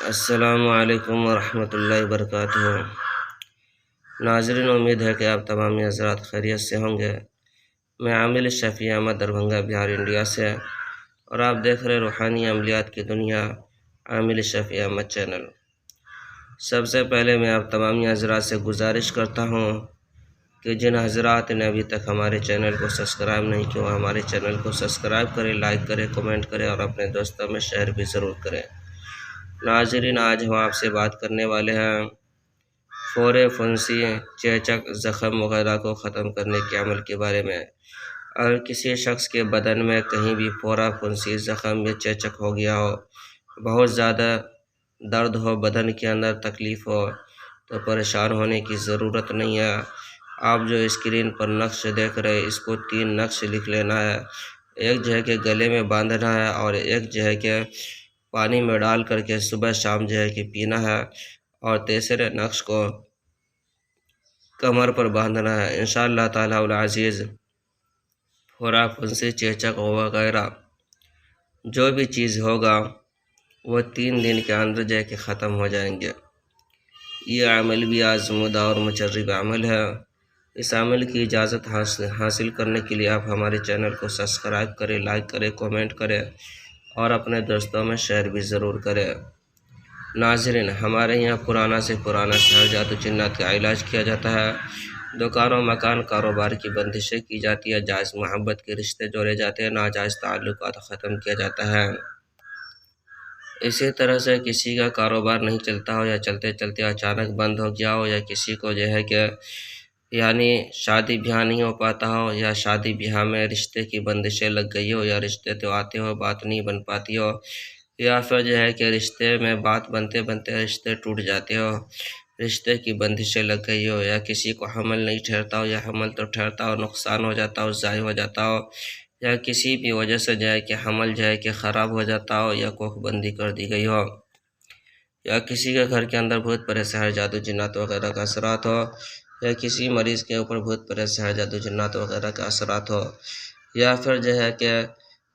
السلام علیکم ورحمۃ اللہ وبرکاتہ۔ ناظرین، امید ہے کہ آپ تمام حضرات خیریت سے ہوں گے۔ میں عامل شفیع احمد دربھنگہ بہار انڈیا سے، اور آپ دیکھ رہے روحانی عملیات کی دنیا عامل شفیع احمد چینل۔ سب سے پہلے میں آپ تمام حضرات سے گزارش کرتا ہوں کہ جن حضرات نے ابھی تک ہمارے چینل کو سبسکرائب نہیں کیا وہ ہمارے چینل کو سبسکرائب کریں، لائک کریں، کمنٹ کریں اور اپنے دوستوں میں شیئر بھی ضرور کریں۔ ناظرین، آج ہم آپ سے بات کرنے والے ہیں پھوڑے، پھنسی، چیچک، زخم وغیرہ کو ختم کرنے کے عمل کے بارے میں۔ اگر کسی شخص کے بدن میں کہیں بھی پھوڑا، پھنسی، زخم یا چیچک ہو گیا ہو، بہت زیادہ درد ہو، بدن کے اندر تکلیف ہو، تو پریشان ہونے کی ضرورت نہیں ہے۔ آپ جو اسکرین پر نقش دیکھ رہے ہیں، اس کو 3 نقش لکھ لینا ہے۔ ایک جو ہے کہ گلے میں باندھنا ہے، اور ایک جو ہے کہ پانی میں ڈال کر کے صبح شام جو ہے کہ پینا ہے، اور تیسرے نقش کو کمر پر باندھنا ہے۔ انشاءاللہ تعالی العزیز پھوڑا، پھنسی، چیچک وغیرہ جو بھی چیز ہوگا وہ 3 دن کے اندر جو ہے کہ ختم ہو جائیں گے۔ یہ عمل بھی آزمودہ اور مجرب عمل ہے۔ اس عمل کی اجازت حاصل کرنے کے لیے آپ ہمارے چینل کو سبسکرائب کریں، لائک کریں، کمنٹ کریں اور اپنے دوستوں میں شیئر بھی ضرور کریں۔ ناظرین، ہمارے یہاں پرانا سے پرانا سحر، جادو، جنات کا علاج کیا جاتا ہے۔ دکانوں، مکان، کاروبار کی بندشیں کی جاتی ہے، جائز محبت کے رشتے جوڑے جاتے ہیں، ناجائز تعلقات ختم کیا جاتا ہے۔ اسی طرح سے کسی کا کاروبار نہیں چلتا ہو، یا چلتے چلتے اچانک بند ہو گیا ہو، یا کسی کو جو ہے کہ شادی بیاہ نہیں ہو پاتا ہو، یا شادی بیاہ میں رشتے کی بندشیں لگ گئی ہو، یا رشتے تو آتے ہو بات نہیں بن پاتی ہو، یا پھر جو ہے کہ رشتے میں بات بنتے بنتے رشتے ٹوٹ جاتے ہو، رشتے کی بندشیں لگ گئی ہو، یا کسی کو حمل نہیں ٹھہرتا ہو، یا حمل تو ٹھہرتا ہو نقصان ہو جاتا ہو، ضائع ہو جاتا ہو، یا کسی بھی وجہ سے جو ہے کہ حمل جو ہے کہ خراب ہو جاتا ہو، یا کوکھ بندی کر دی گئی ہو، یا کسی کے گھر کے اندر بھوت پریت سحر، جادو، جنات وغیرہ کا اثرات ہو، یا کسی مریض کے اوپر بھوت پریت سحر، جادو، جنات وغیرہ کا اثرات ہو، یا پھر جو ہے کہ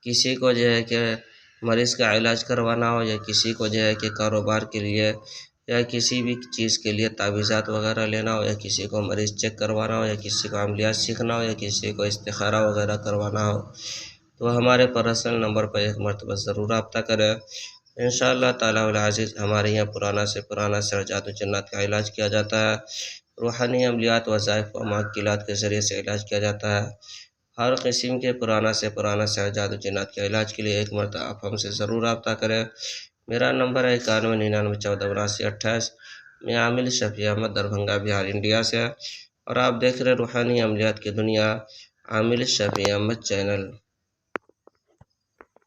کسی کو جو ہے کہ مریض کا علاج کروانا ہو، یا کسی کو جو ہے کہ کاروبار کے لیے یا کسی بھی چیز کے لیے تعویذات وغیرہ لینا ہو، یا کسی کو مریض چیک کروانا ہو، یا کسی کو عملیات سیکھنا ہو، یا کسی کو استخارہ وغیرہ کروانا ہو، تو ہمارے پرسنل نمبر پر ایک مرتبہ ضرور رابطہ کریں۔ انشاءاللہ تعالی العزیز ہمارے یہاں پرانا سے پرانا سحر، جادو، جنات کا علاج کیا جاتا ہے۔ روحانی عملیات، وظائف و معقولات کے ذریعے سے علاج کیا جاتا ہے۔ ہر قسم کے پرانا سے پرانا سحر، جادو، جنات کے علاج کے لیے ایک مرتبہ آپ ہم سے ضرور رابطہ کریں۔ میرا نمبر ہے 9199148228۔ میں عامل شفیع احمد دربھنگہ بہار انڈیا سے، اور آپ دیکھ رہے روحانی عملیات کی دنیا عامل شفیع احمد چینل۔